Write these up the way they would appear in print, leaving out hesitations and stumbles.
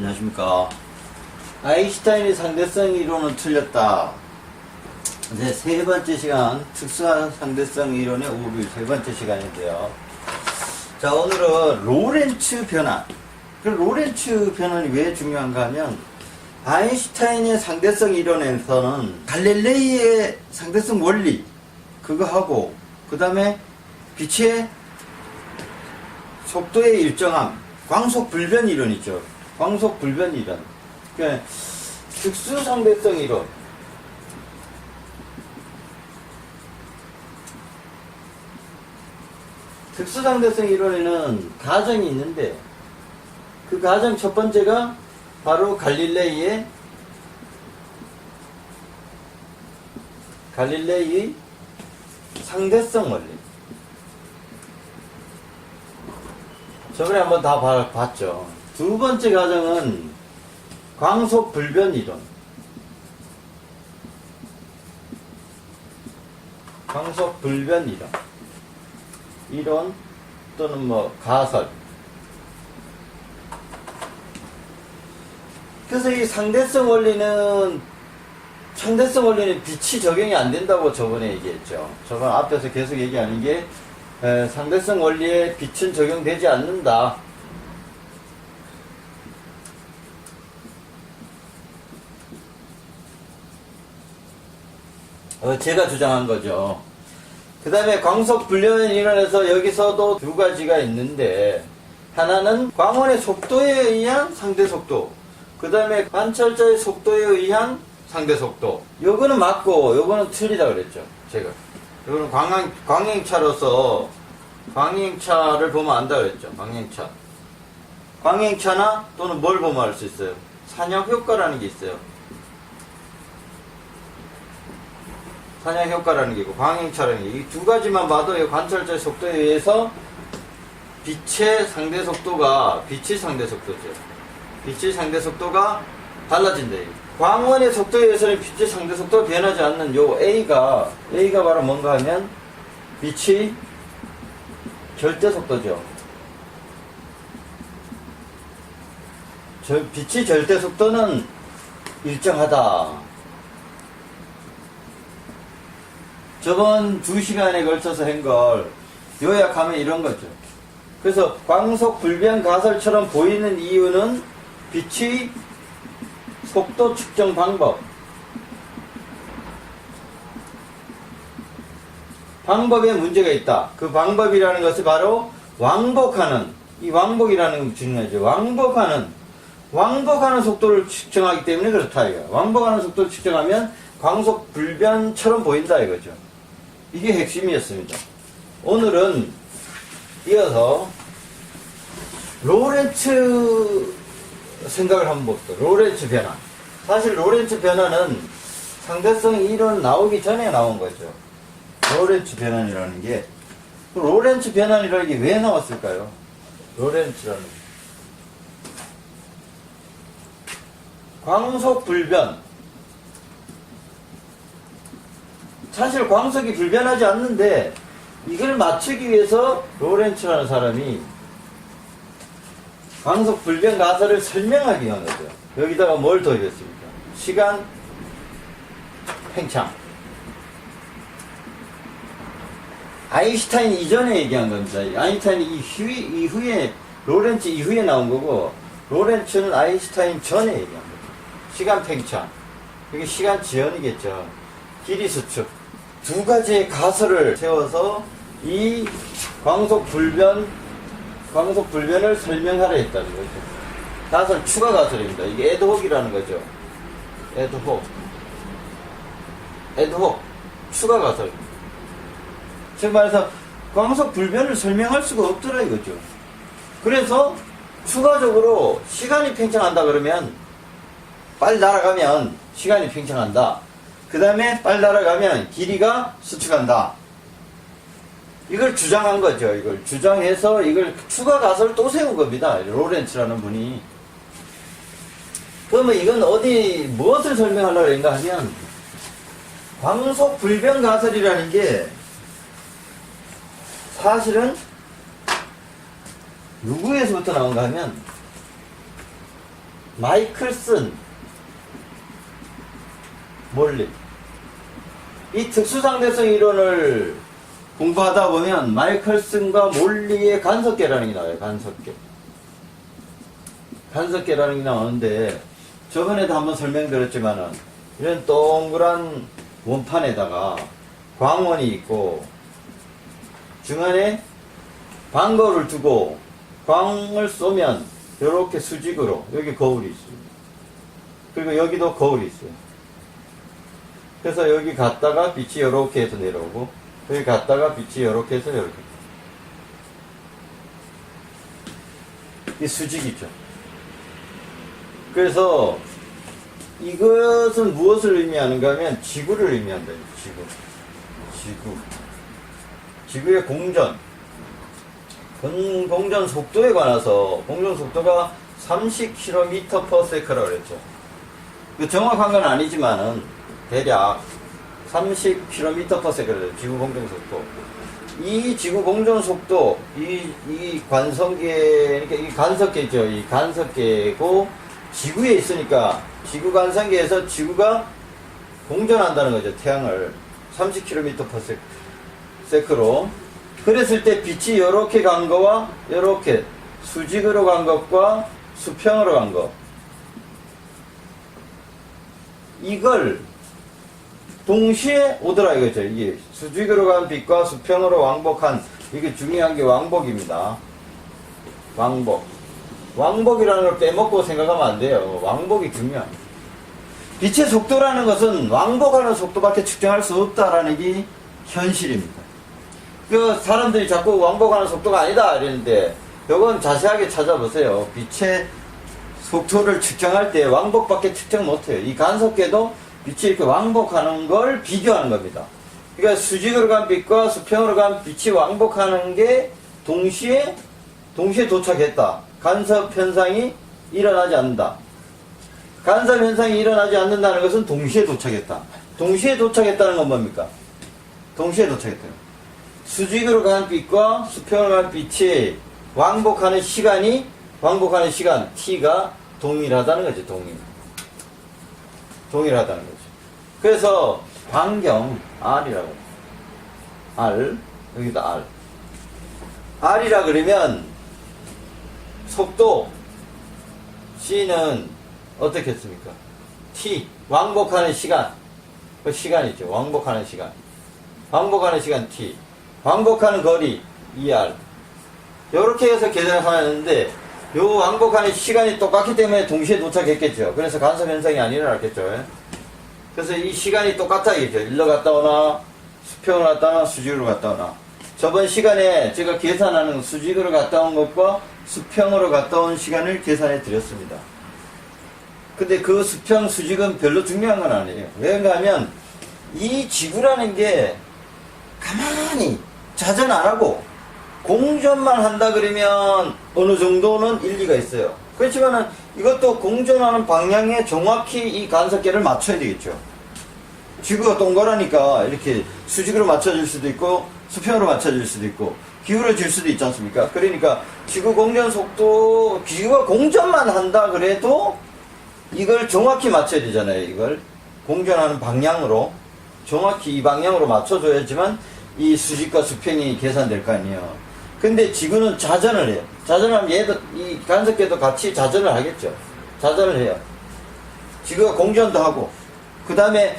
안녕하십니까. 아인슈타인의 상대성 이론은 틀렸다. 이제 세 번째 시간, 특수한 상대성 이론의 오류 세 번째 시간인데요. 자, 오늘은 로렌츠 변환. 그 로렌츠 변환이 왜 중요한가 하면, 아인슈타인의 상대성 이론에서는 갈릴레이의 상대성 원리, 그거 하고, 그 다음에 빛의 속도의 일정함, 광속 불변 이론이죠. 광속 불변 이론. 그러니까 특수 상대성 이론. 특수 상대성 이론에는 가정이 있는데, 그 가정 첫 번째가 바로 갈릴레이의 상대성 원리. 저번에 한번 다 봤죠. 두 번째 가정은 광속 불변 이론. 광속 불변 이론 또는 뭐 가설. 그래서 이 상대성 원리는 빛이 적용이 안 된다고 저번에 얘기했죠. 저번 앞에서 계속 얘기하는 게 상대성 원리에 빛은 적용되지 않는다. 제가 주장한 거죠. 그 다음에 광속 불변 이론에서 여기서도 두 가지가 있는데, 하나는 광원의 속도에 의한 상대 속도, 그 다음에 관찰자의 속도에 의한 상대 속도. 요거는 맞고 요거는 틀리다 그랬죠. 제가 요거는 광행차로서 광행차를 보면 안다 그랬죠. 광행차나 또는 뭘 보면 알 수 있어요. 산역 효과라는 게 있어요. 산역 효과라는 게 있고 광행차라는 게, 이 두 가지만 봐도 이 관찰자의 속도에 의해서 빛의 상대 속도가 달라진다. 광원의 속도에 의해서는 빛의 상대 속도가 변하지 않는 요 A가 바로 뭔가 하면 빛이 절대 속도죠. 빛의 절대 속도는 일정하다. 저번 2시간에 걸쳐서 한 걸 요약하면 이런 거죠. 그래서 광속 불변 가설처럼 보이는 이유는 빛의 속도 측정 방법에 문제가 있다. 그 방법이라는 것이 바로 왕복하는, 이 왕복이라는 게 중요하죠. 왕복하는 속도를 측정하기 때문에 그렇다 이거야. 왕복하는 속도를 측정하면 광속 불변처럼 보인다 이거죠. 이게 핵심이었습니다. 오늘은 이어서 로렌츠 생각을 한번 봅시다. 로렌츠 변환. 사실 로렌츠 변환은 상대성 이론 나오기 전에 나온 거죠. 로렌츠 변환이라는 게 왜 나왔을까요? 로렌츠라는 게. 광속 불변. 사실 광속이 불변하지 않는데 이걸 맞추기 위해서 로렌츠라는 사람이 광속 불변 가설을 설명하기 위한 거죠. 여기다가 뭘 더했습니까? 시간 팽창. 아인슈타인 이전에 얘기한 겁니다. 아인슈타인 이후에 로렌츠 이후에 나온 거고, 로렌츠는 아인슈타인 전에 얘기한 거죠. 시간 팽창. 이게 시간 지연이겠죠. 길이 수축. 두 가지의 가설을 세워서 이 광속 불변을 설명하려 했다는 거죠. 가설, 추가 가설입니다. 이게 에드혹이라는 거죠. 에드혹. 추가 가설. 즉 말해서 광속 불변을 설명할 수가 없더라 이거죠. 그래서 추가적으로 시간이 팽창한다 그러면, 빨리 날아가면 시간이 팽창한다. 그 다음에 빨리 날아가면 길이가 수축한다. 이걸 주장한 거죠. 이걸 주장해서 이걸 추가 가설을 또 세운 겁니다. 로렌츠라는 분이. 그러면 이건 무엇을 설명하려고 했는가 하면, 광속 불변 가설이라는 게 사실은 누구에서부터 나온가 하면 마이클슨 몰리. 이 특수상대성 이론을 공부하다 보면 마이클슨과 몰리의 간섭계라는 게 나와요. 간섭계라는 게 나오는데, 저번에도 한번 설명드렸지만은 이런 동그란 원판에다가 광원이 있고 중간에 방거를 두고 광을 쏘면 이렇게 수직으로 여기 거울이 있습니다. 그리고 여기도 거울이 있어요. 그래서 여기 갔다가 빛이 이렇게 해서 내려오고 여기 갔다가 빛이 이렇게 해서 이렇게. 이 수직이죠. 그래서 이것은 무엇을 의미하는가 하면 지구를 의미한다. 지구의 공전. 공전 속도에 관해서 공전 속도가 30km/s라고 그랬죠. 그 정확한 건 아니지만은 대략 30km/s래요. 지구 공전 속도. 이 지구 공전 속도, 이 관성계, 그러니까 이 간섭계죠. 이 간섭계고 지구에 있으니까 지구 관성계에서 지구가 공전한다는 거죠. 태양을 30km/s로. 그랬을 때 빛이 이렇게 간 거와 이렇게 수직으로 간 것과 수평으로 간 것, 이걸 동시에 오더라 이거죠. 이게 수직으로 간 빛과 수평으로 왕복한, 이게 중요한 게 왕복입니다. 왕복이라는 걸 빼먹고 생각하면 안 돼요. 왕복이 중요합니다. 빛의 속도라는 것은 왕복하는 속도밖에 측정할 수 없다라는 게 현실입니다. 그 사람들이 자꾸 왕복하는 속도가 아니다 이랬는데, 이건 자세하게 찾아보세요. 빛의 속도를 측정할 때 왕복밖에 측정 못해요. 이 간섭계도 빛이 이렇게 왕복하는 걸 비교하는 겁니다. 그러니까 수직으로 간 빛과 수평으로 간 빛이 왕복하는 게 동시에 도착했다. 간섭 현상이 일어나지 않는다. 간섭 현상이 일어나지 않는다는 것은 동시에 도착했다. 동시에 도착했다는 건 뭡니까? 동시에 도착했다. 수직으로 간 빛과 수평으로 간 빛이 왕복하는 시간 t가 동일하다는 거죠. 동일하다는 거죠. 그래서 반경 r이라고. 여기다 r이라 그러면 속도 c는 어떻게 했습니까? t 왕복하는 시간, 그 시간이죠. 왕복하는 시간 t, 왕복하는 거리 er. 요렇게 해서 계산을 하는데, 요 왕복하는 시간이 똑같기 때문에 동시에 도착했겠죠. 그래서 간섭 현상이 안 일어났겠죠. 그래서 이 시간이 똑같아 이죠. 일로 갔다 오나 수평으로 갔다 오나 수직으로 갔다 오나. 저번 시간에 제가 계산하는 수직으로 갔다 온 것과 수평으로 갔다 온 시간을 계산해 드렸습니다. 근데 그 수평 수직은 별로 중요한 건 아니에요. 왜냐 하면 이 지구라는 게 가만히 자전 안 하고 공전만 한다 그러면 어느 정도는 일리가 있어요. 그렇지만은 이것도 공전하는 방향에 정확히 이 간섭계를 맞춰야 되겠죠. 지구가 동그라니까 이렇게 수직으로 맞춰질 수도 있고 수평으로 맞춰질 수도 있고 기울어질 수도 있지 않습니까? 그러니까 지구 공전 속도, 지구가 공전만 한다 그래도 이걸 정확히 맞춰야 되잖아요. 이걸 공전하는 방향으로 정확히 이 방향으로 맞춰줘야지만 이 수직과 수평이 계산될 거 아니에요. 근데 지구는 자전을 해요. 자전하면 얘도, 이 간섭계도 같이 자전을 하겠죠. 자전을 해요. 지구가 공전도 하고, 그 다음에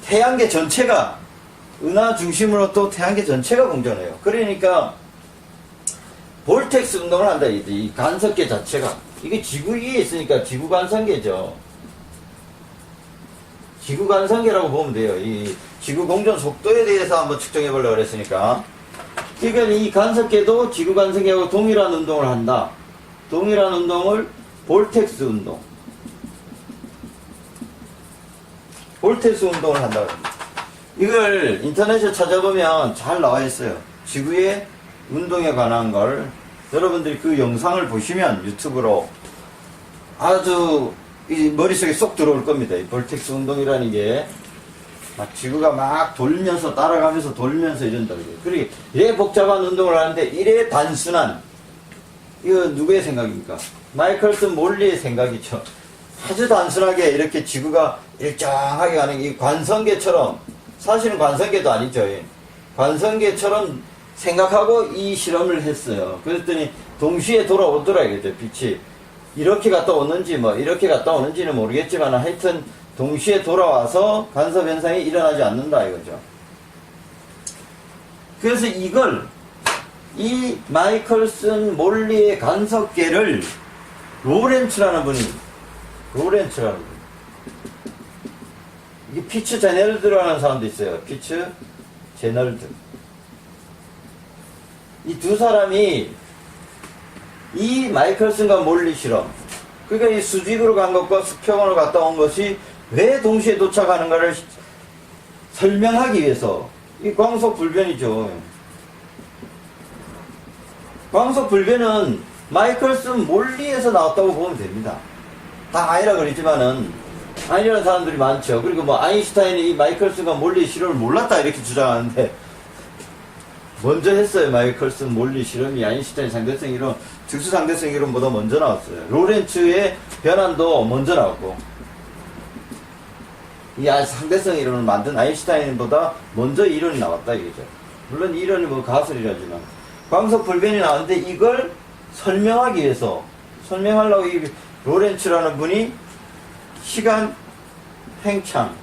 태양계 전체가, 은하 중심으로 또 태양계 전체가 공전해요. 그러니까, 볼텍스 운동을 한다. 이 간섭계 자체가. 이게 지구 위에 있으니까 지구 간섭계죠. 지구 간섭계라고 보면 돼요. 이 지구 공전 속도에 대해서 한번 측정해 보려고 그랬으니까. 그러니까 이 간섭계도 지구 간섭계하고 동일한 운동을 한다. 동일한 운동을 볼텍스 운동. 볼텍스 운동을 한다고 합니다. 이걸 인터넷에 찾아보면 잘 나와 있어요. 지구의 운동에 관한 걸 여러분들이 그 영상을 보시면 유튜브로 아주 이 머릿속에 쏙 들어올 겁니다. 이 볼텍스 운동이라는 게 막 지구가 막 돌면서 따라가면서 돌면서 이런다고 해요. 그리고 이래 복잡한 운동을 하는데 이래 단순한, 이거 누구의 생각입니까? 마이클슨 몰리의 생각이죠. 아주 단순하게 이렇게 지구가 일정하게 가는 이 관성계처럼, 사실은 관성계도 아니죠. 관성계처럼 생각하고 이 실험을 했어요. 그랬더니 동시에 돌아오더라 이거죠. 빛이 이렇게 갔다 오는지 뭐 이렇게 갔다 오는지는 모르겠지만 하여튼 동시에 돌아와서 간섭 현상이 일어나지 않는다 이거죠. 그래서 이걸 이 마이클슨 몰리의 간섭계를 로렌츠라는 분이 이게 피츠 제널드라는 사람도 있어요. 피츠 제널드. 이 두 사람이 이 마이클슨과 몰리 실험, 그러니까 이 수직으로 간 것과 수평으로 갔다 온 것이 왜 동시에 도착하는가를 설명하기 위해서, 이 광속 불변이죠. 광속 불변은 마이클슨 몰리에서 나왔다고 보면 됩니다. 다 아니라 그러지만은 아니라는 사람들이 많죠. 그리고 뭐 아인슈타인이 이 마이클슨과 몰리 실험을 몰랐다 이렇게 주장하는데 먼저 했어요. 마이클슨 몰리 실험이 아인슈타인 상대성 이론, 특수 상대성 이론보다 먼저 나왔어요. 로렌츠의 변환도 먼저 나왔고, 이 상대성 이론을 만든 아인슈타인보다 먼저 이론이 나왔다 이거죠. 물론 이론이 뭐 가설이라지만 광속 불변이 나왔는데 이걸 설명하기 위해서, 설명하려고 이 로렌츠라는 분이 시간 팽창,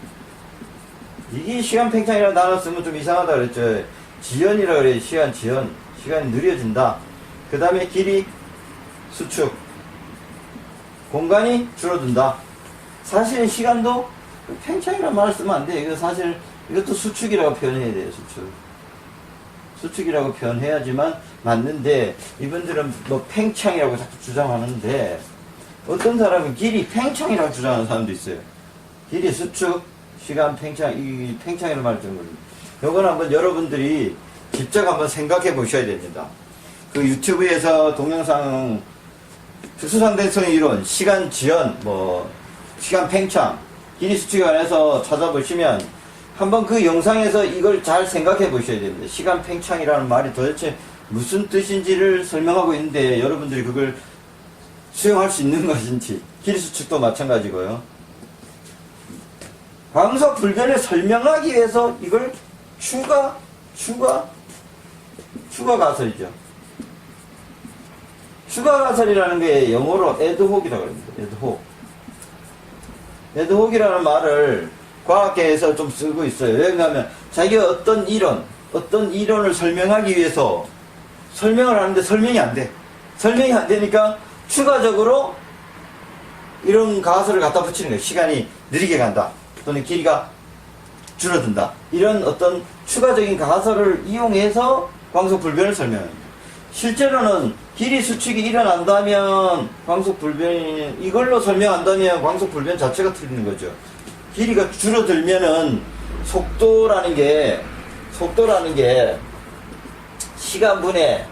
이게 시간 팽창이라는 단어 쓰면 좀 이상하다 그랬죠. 지연이라 그래. 시간 지연, 시간이 느려진다. 그 다음에 길이 수축, 공간이 줄어든다. 사실은 시간도 팽창이라는 말을 쓰면 안 돼. 이거 사실 이것도 수축이라고 표현해야 돼요. 수축이라고 표현해야지만 맞는데, 이분들은 뭐 팽창이라고 자꾸 주장하는데, 어떤 사람은 길이 팽창이라고 주장하는 사람도 있어요. 길이 수축, 시간 팽창, 이 팽창이라는 말을 좀 모릅니다. 요건 한번 여러분들이 직접 한번 생각해 보셔야 됩니다. 그 유튜브에서 동영상 특수상대성 이론, 시간 지연, 뭐 시간 팽창, 길이 수축에 관해서 찾아보시면 한번 그 영상에서 이걸 잘 생각해 보셔야 됩니다. 시간 팽창이라는 말이 도대체 무슨 뜻인지를 설명하고 있는데 여러분들이 그걸 수용할 수 있는 것인지, 길이 수축도 마찬가지고요. 광속 불변을 설명하기 위해서 이걸 추가 가설이죠. 추가 가설이라는 게 영어로 에드혹이라고 합니다. 에드혹이라는 말을 과학계에서 좀 쓰고 있어요. 왜냐하면 자기가 어떤 이론을 설명하기 위해서 설명을 하는데 설명이 안 돼. 설명이 안 되니까 추가적으로 이런 가설을 갖다 붙이는 거예요. 시간이 느리게 간다, 또는 길이가 줄어든다, 이런 어떤 추가적인 가설을 이용해서 광속 불변을 설명합니다. 실제로는 길이 수축이 일어난다면 광속 불변이, 이걸로 설명한다면 광속 불변 자체가 틀리는 거죠. 길이가 줄어들면은 속도라는 게 시간분의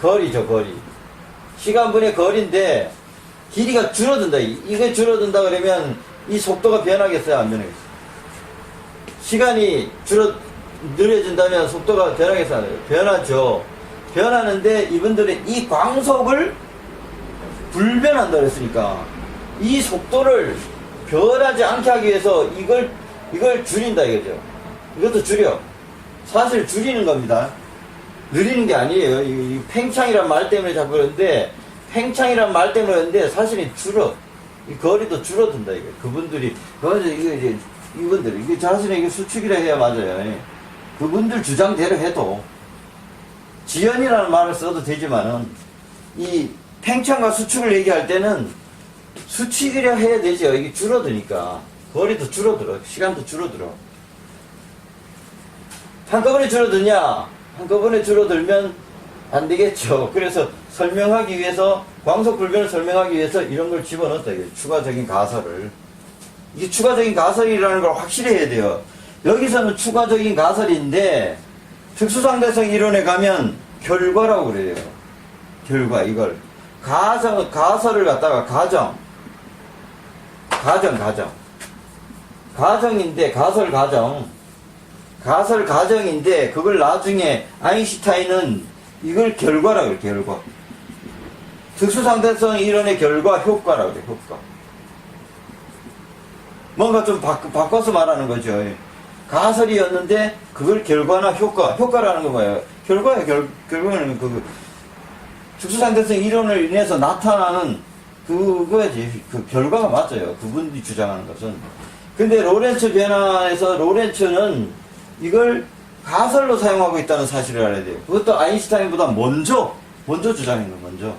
거리죠. 시간분의 거리인데 길이가 줄어든다. 이게 줄어든다 그러면 이 속도가 변하겠어요, 안 변하겠어요? 시간이 느려진다면 속도가 변하겠어요? 변하죠. 변하는데 이분들은 이 광속을 불변한다 그랬으니까 이 속도를 변하지 않게 하기 위해서 이걸 줄인다 이거죠. 이것도 줄여. 사실 줄이는 겁니다. 느리는 게 아니에요. 이 팽창이란 말 때문에 자꾸 그러는데, 팽창이란 말 때문에 그러는데 사실은 이 거리도 줄어든다 이거. 그분들이 이게 자신의 이게 수축이라 해야 맞아요. 그분들 주장대로 해도 지연이라는 말을 써도 되지만은 이 팽창과 수축을 얘기할 때는 수축이라 해야 되죠. 이게 줄어드니까 거리도 줄어들어, 시간도 줄어들어. 한꺼번에 줄어드냐? 한꺼번에 줄어들면 안 되겠죠. 그래서 설명하기 위해서, 광속 불변을 설명하기 위해서 이런 걸 집어넣었다. 이게 추가적인 가설을. 이게 추가적인 가설이라는 걸 확실히 해야 돼요. 여기서는 추가적인 가설인데 특수상대성 이론에 가면 결과라고 그래요. 결과, 이걸 가설을 갖다가 가정인데, 가설 가정인데 그걸 나중에 아인슈타인은 이걸 결과라고 해요. 특수상대성 이론의 결과, 효과라고 그래, 효과. 뭔가 좀 바꿔서 말하는 거죠. 가설이었는데, 그걸 결과나 효과라는 건 뭐예요? 결과는 특수상대성 이론을 인해서 나타나는 그거지. 그 결과가 맞아요. 그분이 주장하는 것은. 근데 로렌츠 변화에서 로렌츠는 이걸 가설로 사용하고 있다는 사실을 알아야 돼요. 그것도 아인슈타인보다 먼저 주장한 거예요, 먼저.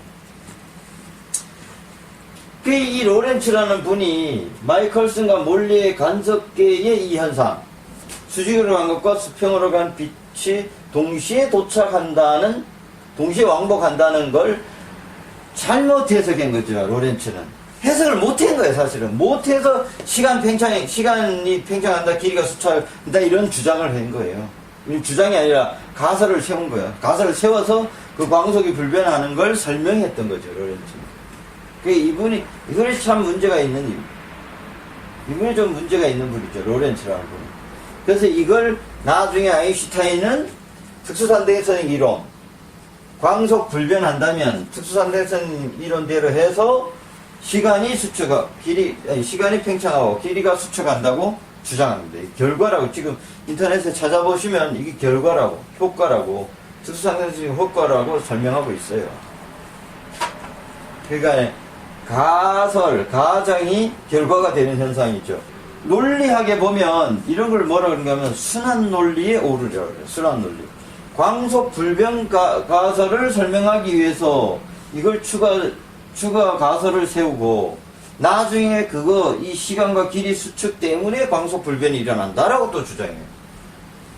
이 로렌츠라는 분이 마이컬슨과 몰리의 간섭계의 이 현상, 수직으로 간 것과 수평으로 간 빛이 동시에 왕복한다는 걸 잘못 해석한 거죠, 로렌츠는. 해석을 못한 거예요, 사실은. 못해서 시간이 팽창한다, 길이가 수축한다, 이런 주장을 한 거예요. 주장이 아니라 가설을 세운 거예요. 가설을 세워서 그 광속이 불변하는 걸 설명했던 거죠, 로렌츠는. 이분이 참 문제가 있는 이분이 좀 문제가 있는 분이죠, 로렌츠라는 분. 그래서 이걸 나중에 아인슈타인은 특수상대성 이론, 광속 불변한다면 특수상대성 이론대로 해서 시간이 팽창하고 길이가 수축한다고 주장합니다. 결과라고, 지금 인터넷에 찾아보시면 이게 결과라고, 효과라고, 특수상대성 효과라고 설명하고 있어요. 그러니까 가정이 결과가 되는 현상이죠. 논리학에 보면 이런 걸 뭐라 그런가 하면 순환 논리에 오르려고 그래요. 순환 논리. 광속 불변 가설을 설명하기 위해서 이걸 추가 가설을 세우고 나중에 이 시간과 길이 수축 때문에 광속 불변이 일어난다라고 또 주장해요.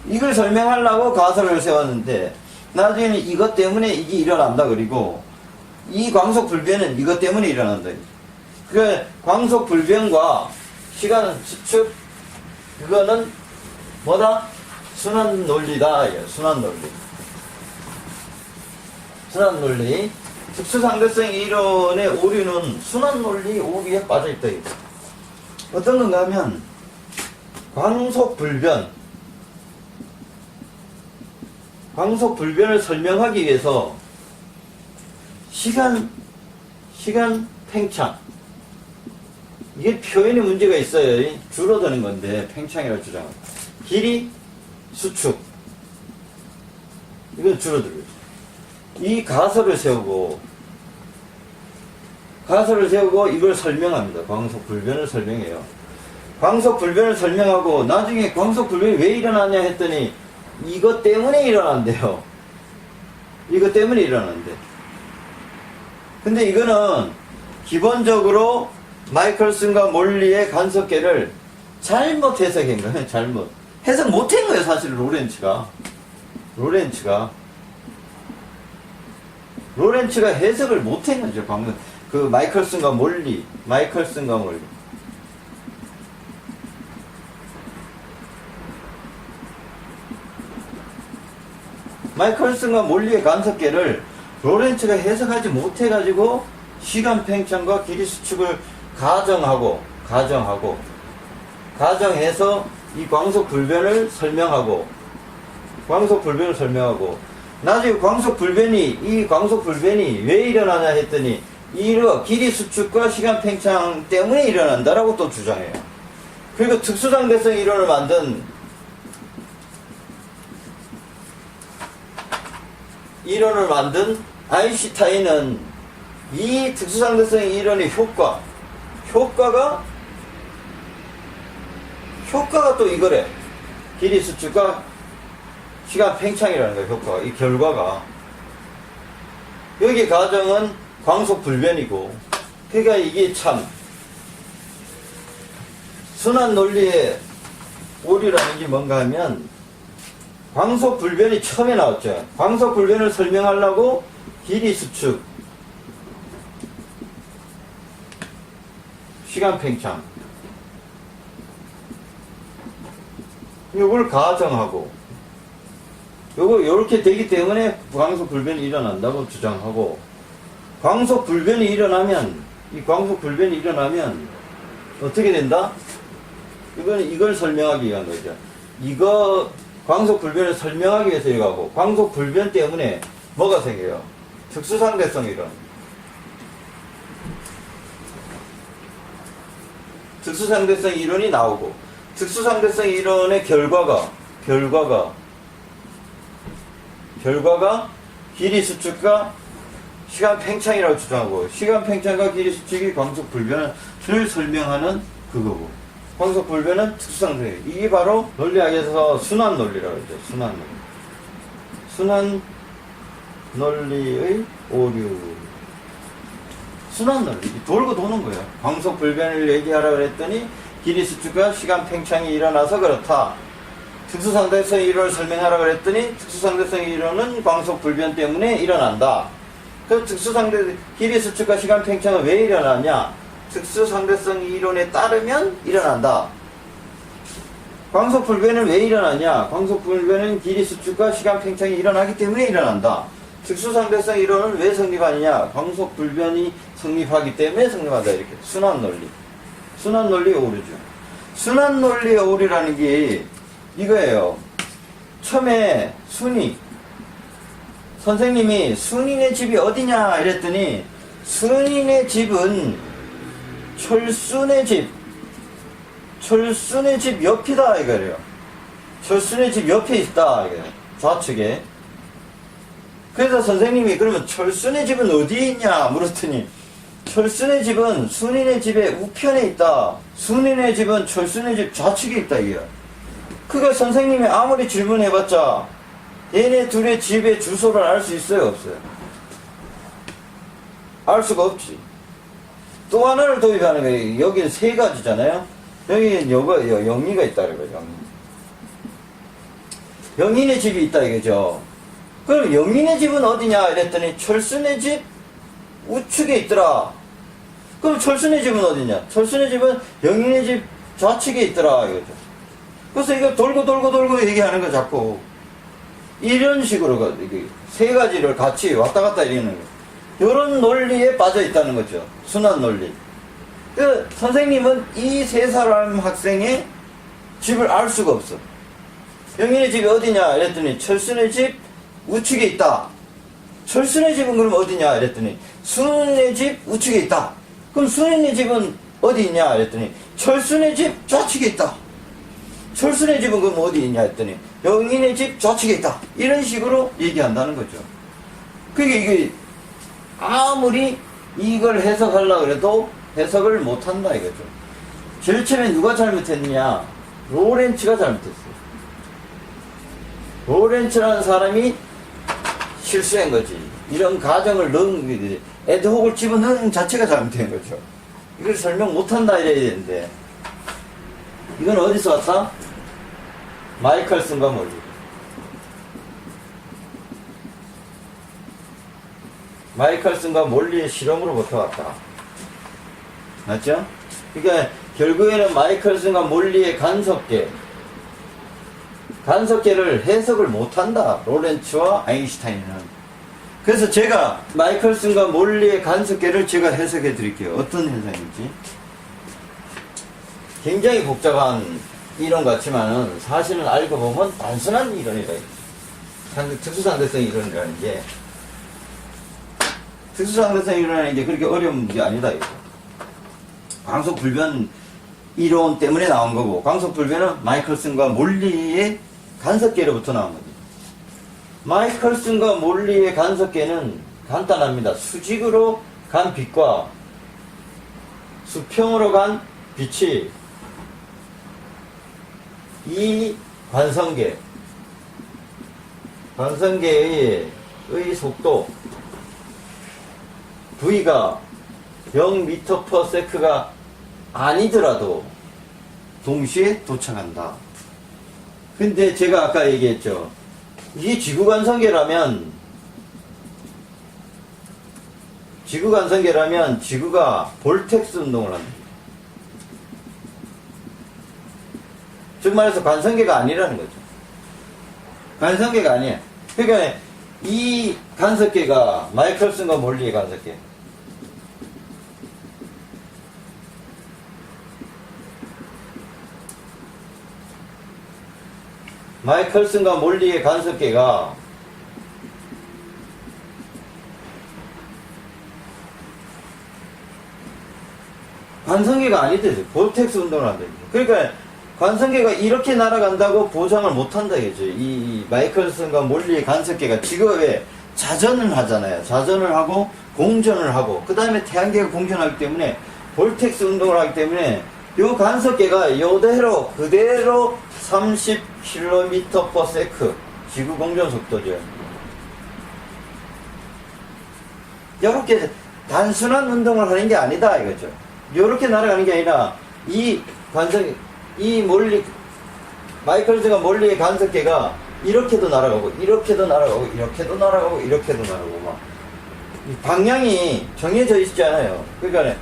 이걸 설명하려고 가설을 세웠는데 나중에는 이것 때문에 이게 일어난다, 그리고 이 광속 불변은 이것 때문에 일어난다. 그 광속 불변과 시간 수축, 그거는 뭐다? 순환 논리다. 순환 논리. 특수상대성 이론의 오류는 순환 논리 오류에 빠져 있다. 어떤 건가 하면 광속 불변을 설명하기 위해서 시간 팽창, 이게 표현에 문제가 있어요. 줄어드는 건데 팽창이라고 주장합니다. 길이 수축, 이건 줄어들어요. 이 가설을 세우고 이걸 설명합니다. 광속 불변을 설명해요. 광속 불변을 설명하고 나중에 광속 불변이 왜 일어나냐 했더니 이것 때문에 일어난대요. 이것 때문에 일어난대. 근데 이거는 기본적으로 마이컬슨과 몰리의 간섭계를 잘못 해석한 거예요. 잘못. 해석 못한 거예요, 사실 로렌츠가 해석을 못한 거죠, 방금. 마이컬슨과 몰리. 마이컬슨과 몰리의 간섭계를 로렌츠가 해석하지 못해가지고 시간 팽창과 길이 수축을 가정해서 이 광속 불변을 설명하고 나중에 이 광속 불변이 왜 일어나냐 했더니 길이 수축과 시간 팽창 때문에 일어난다라고 또 주장해요. 그리고 특수상대성 이론을 만든 아인슈타인은 이 특수상대성 이론의 효과가 또 이거래. 길이 수축과 시간 팽창이라는 거예요, 효과가. 이 결과가. 여기 가정은 광속 불변이고, 그러니까 이게 참 순환 논리의 오류라는 게 뭔가 하면 광속 불변이 처음에 나왔죠. 광속 불변을 설명하려고 길이 수축, 시간 팽창, 이걸 가정하고, 요렇게 되기 때문에 광속 불변이 일어난다고 주장하고, 광속 불변이 일어나면 어떻게 된다? 이걸 설명하기 위한 거죠. 광속 불변을 설명하기 위해서 이거 하고, 광속 불변 때문에 뭐가 생겨요? 특수상대성 이론. 특수상대성 이론이 나오고, 특수상대성 이론의 결과가 길이 수축과 시간 팽창이라고 주장하고, 시간 팽창과 길이 수축이 광속 불변을 설명하는 그거고, 광속 불변은 특수상대. 이게 바로 논리학에서 순환 논리라고 하죠. 순환 논리의 오류. 순환 논리. 돌고 도는 거예요. 광속 불변을 얘기하라고 했더니 길이 수축과 시간 팽창이 일어나서 그렇다. 특수상대성 이론을 설명하라고 했더니 특수상대성 이론은 광속 불변 때문에 일어난다. 그럼 길이 수축과 시간 팽창은 왜 일어나냐? 특수상대성 이론에 따르면 일어난다. 광속 불변은 왜 일어나냐? 광속 불변은 길이 수축과 시간 팽창이 일어나기 때문에 일어난다. 특수상대성 이론은 왜 성립하느냐? 광속 불변이 성립하기 때문에 성립한다. 이렇게 순환 논리 오류죠. 순환 논리 오류라는 게 이거예요. 처음에 선생님이 순이네 집이 어디냐 이랬더니 순이네 집은 철순의 집 옆이다 이거래요. 철순의 집 옆에 있다 이거예요. 좌측에. 그래서 선생님이 그러면 철순의 집은 어디에 있냐 물었더니 철순의 집은 순인의 집의 우편에 있다. 순인의 집은 철순의 집 좌측에 있다 이거야. 그거 선생님이 아무리 질문해봤자 얘네 둘의 집의 주소를 알 수 있어요 없어요? 알 수가 없지. 또 하나를 도입하는 거예요. 여기는 세 가지잖아요. 여기는 영희가 있다 그래요. 영희네 집이 있다 이거죠. 그럼 영희네 집은 어디냐 이랬더니 철순의 집 우측에 있더라. 그럼 철순의 집은 어디냐? 철순의 집은 영희네 집 좌측에 있더라 이거죠. 그래서 이거 돌고 얘기하는 거 자꾸 이런 식으로 세 가지를 같이 왔다 갔다 이러는 거예요. 이런 논리에 빠져 있다는 거죠. 순환 논리. 그 선생님은 이 세 사람 학생의 집을 알 수가 없어. 영희네 집이 어디냐 이랬더니 철순의 집 우측에 있다. 철순의 집은 그럼 어디냐 이랬더니 순의 집 우측에 있다. 그럼 순의 집은 어디 있냐 이랬더니 철순의 집 좌측에 있다. 철순의 집은 그럼 어디 있냐 했더니 영희네 집 좌측에 있다. 이런 식으로 얘기한다는 거죠. 그게 이게 아무리 이걸 해석하려고 해도 해석을 못한다 이거죠. 제일 처음에 누가 잘못했느냐? 로렌츠가 잘못했어요. 로렌츠라는 사람이 실수한 거지. 이런 가정을 넣은 거지. 에드호크를 집어넣은 자체가 잘못된 거죠. 이걸 설명 못한다 이래야 되는데 이건 어디서 왔다? 마이클슨과 몰리. 마이클슨과 몰리의 실험으로부터 왔다. 맞죠? 그러니까 결국에는 마이클슨과 몰리의 간섭계를 해석을 못한다. 로렌츠와 아인슈타인은. 그래서 제가 마이클슨과 몰리의 간섭계를 제가 해석해 드릴게요. 어떤 현상인지. 굉장히 복잡한 이론 같지만은 사실은 알고 보면 단순한 이론이다. 특수상대성 이론이라는 게 특수상대성 이론이라는 게 그렇게 어려운 게 아니다. 이거. 광속불변 이론 때문에 나온 거고 광속불변은 마이클슨과 몰리의 간섭계로부터 나온 거죠. 마이클슨과 몰리의 간섭계는 간단합니다. 수직으로 간 빛과 수평으로 간 빛이 이 관성계의 속도 V가 0m/s가 아니더라도 동시에 도착한다. 근데 제가 아까 얘기했죠. 이게 지구관성계라면 지구가 볼텍스 운동을 합니다. 즉 말해서 관성계가 아니라는 거죠. 관성계가 아니에요. 그러니까 이 간섭계가 마이클슨과 몰리의 간섭계. 마이클슨과 몰리의 간섭계가 관성계가 아니듯이 볼텍스 운동을 한다. 그러니까 관성계가 이렇게 날아간다고 보장을 못한다 이거죠. 이 마이클슨과 몰리의 간섭계가 지금 왜 자전을 하잖아요. 자전을 하고 공전을 하고 그 다음에 태양계가 공전하기 때문에 볼텍스 운동을 하기 때문에 요 간섭계가 요대로 그대로 30km/s 지구 공전 속도죠. 이렇게 단순한 운동을 하는 게 아니다 이거죠. 이렇게 날아가는 게 아니라 이 관성, 이 몰리, 마이클슨과 몰리의 간섭계가 이렇게도 날아가고 이렇게도 날아가고 이렇게도 날아가고 이렇게도 날아가고 막 방향이 정해져 있지 않아요. 그러니까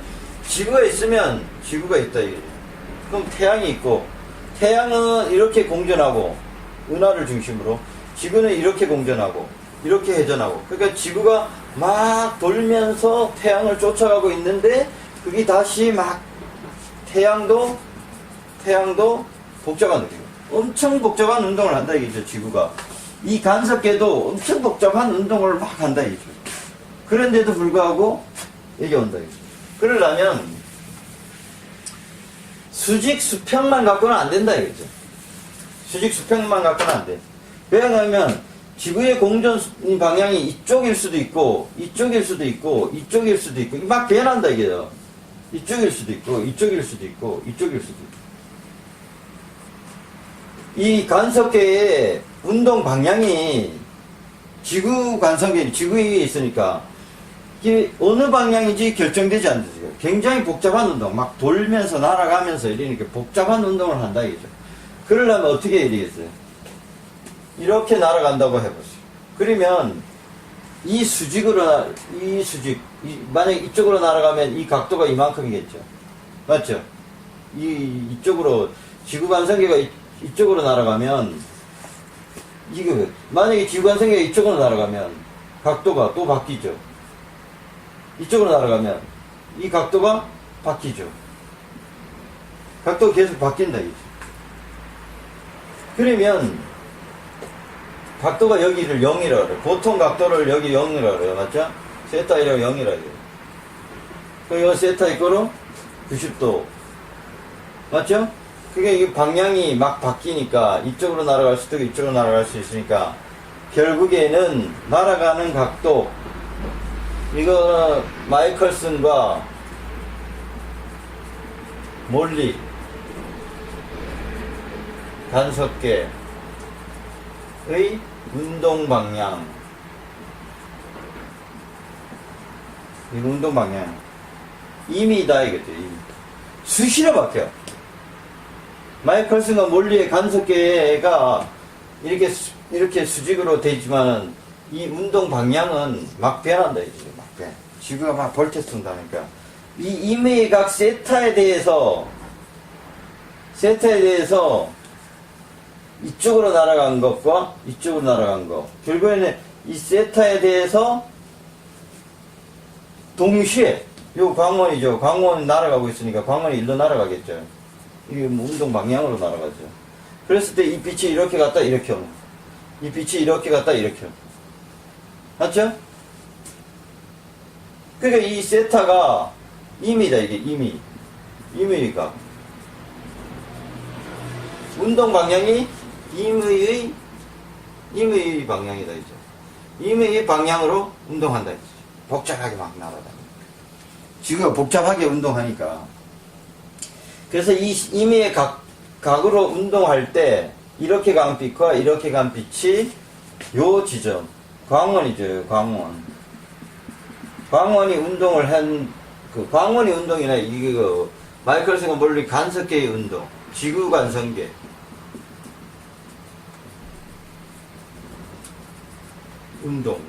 지구가 있으면 지구가 있다 이거죠. 그럼 태양이 있고 태양은 이렇게 공전하고 은하를 중심으로 지구는 이렇게 공전하고 이렇게 회전하고 그러니까 지구가 막 돌면서 태양을 쫓아가고 있는데 그게 다시 막 태양도 복잡한 느낌. 엄청 복잡한 운동을 한다 이거죠. 지구가 이 간섭계도 엄청 복잡한 운동을 막 한다 이거죠. 그런데도 불구하고 이게 온다 이거죠. 그러려면 수직 수평만 갖고는 안 된다 이거죠. 수직 수평만 갖고는 안 돼. 왜냐하면 지구의 공전 방향이 이쪽일 수도 있고 이쪽일 수도 있고 이쪽일 수도 있고 막 변한다 이게요. 이쪽일 수도 있고 이쪽일 수도 있고 이쪽일 수도 있고 이 간섭계의 운동 방향이 지구 관성계 지구에 있으니까 이게 어느 방향인지 결정되지 않는다. 굉장히 복잡한 운동 막 돌면서 날아가면서 이러니까 복잡한 운동을 한다 이거죠. 그러려면 어떻게 해야 되겠어요? 이렇게 날아간다고 해보세요. 그러면 이 수직으로 만약에 이쪽으로 날아가면 이 각도가 이만큼이겠죠. 맞죠? 이쪽으로 지구 관성계가 이쪽으로 날아가면 이거 만약에 지구 관성계가 이쪽으로 날아가면 각도가 또 바뀌죠. 이쪽으로 날아가면 이 각도가 바뀌죠. 각도가 계속 바뀐다 이거죠. 그러면 각도가 여기를 0이라고 그래요. 보통 각도를 여기 0이라고 그래요. 맞죠? 세타이라고 0이라고 해요. 그럼 이거 세타 이거로 90도. 맞죠? 그게 이 방향이 막 바뀌니까 이쪽으로 날아갈 수도 있고 이쪽으로 날아갈 수 있으니까 결국에는 날아가는 각도 이거 마이클슨과 몰리 간섭계의 운동 방향 이 운동 방향 임이다 이거죠. 수시로 바뀌어요. 마이클슨과 몰리의 간섭계가 이렇게 수직으로 되지만 이 운동 방향은 막 변한다 이거죠. 막 변. 지구가 막 볼텍스 한다니까 이 임의 각 세타에 대해서 이쪽으로 날아간 것과 이쪽으로 날아간 것 결국에는 이 세타에 대해서 동시에 요 광원이죠. 광원 날아가고 있으니까 광원이 일로 날아가겠죠. 이게 뭐 운동 방향으로 날아가죠. 그랬을 때 이 빛이 이렇게 갔다 이렇게 오는 이 빛이 이렇게 갔다 이렇게 오는 맞죠? 그러니까 이 세타가 임이다 이게 임의가 운동 방향이 임의 방향이다 이죠. 임의 방향으로 운동한다 이죠. 복잡하게 막 날아다니니까 지구가 복잡하게 운동하니까 그래서 이 임의의 각으로 운동할 때 이렇게 간 빛과 이렇게 간 빛이 요 지점 광원이죠. 광원이 운동을 그 광원이 운동이나 이게 그 마이클슨과 몰리 간섭계의 운동 지구 관성계 운동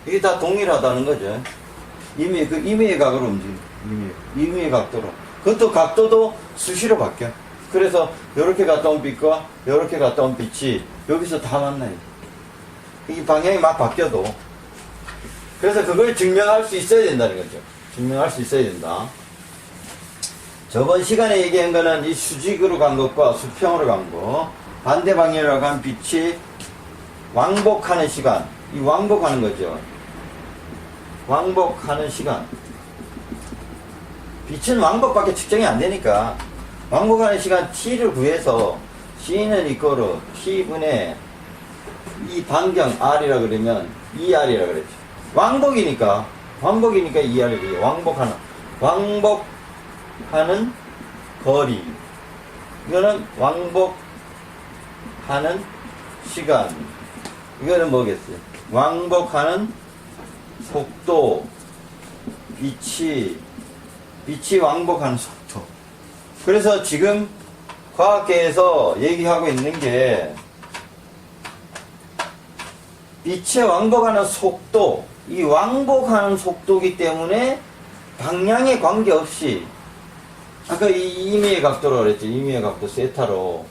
이게 다 동일하다는 거죠. 임의의 각으로 움직여 임의의 각도로 그것도 각도도 수시로 바뀌어. 그래서 요렇게 갔다 온 빛과 요렇게 갔다 온 빛이 여기서 다 만나요. 이 방향이 막 바뀌어도 그래서 그걸 증명할 수 있어야 된다는 거죠. 증명할 수 있어야 된다. 저번 시간에 얘기한 거는 이 수직으로 간 것과 수평으로 간 것 반대 방향으로 간 빛이 왕복하는 시간 이 왕복하는 거죠. 왕복하는 시간 빛은 왕복밖에 측정이 안 되니까 왕복하는 시간 t를 구해서 c는 이거로 t분의 이 반경 r이라 그러면 2r이라 그랬죠. 왕복이니까 2r이 왕복하는 거리. 이거는 왕복하는 시간. 이거는 뭐겠어요? 왕복하는 속도. 빛이 왕복하는 속도. 그래서 지금 과학계에서 얘기하고 있는 게 빛의 왕복하는 속도, 이 왕복하는 속도이기 때문에 방향에 관계없이 아까 이 임의의 각도로 그랬죠. 임의의 각도 세타로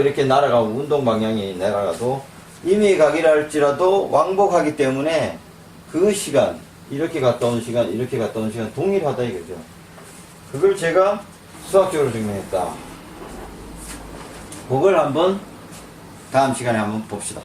이렇게 날아가고 운동 방향이 날아가도 임의의 각이라 할지라도 왕복하기 때문에 그 시간, 이렇게 갔다 온 시간, 이렇게 갔다 온 시간 동일하다 이거죠. 그걸 제가 수학적으로 증명했다. 그걸 한번 다음 시간에 한번 봅시다.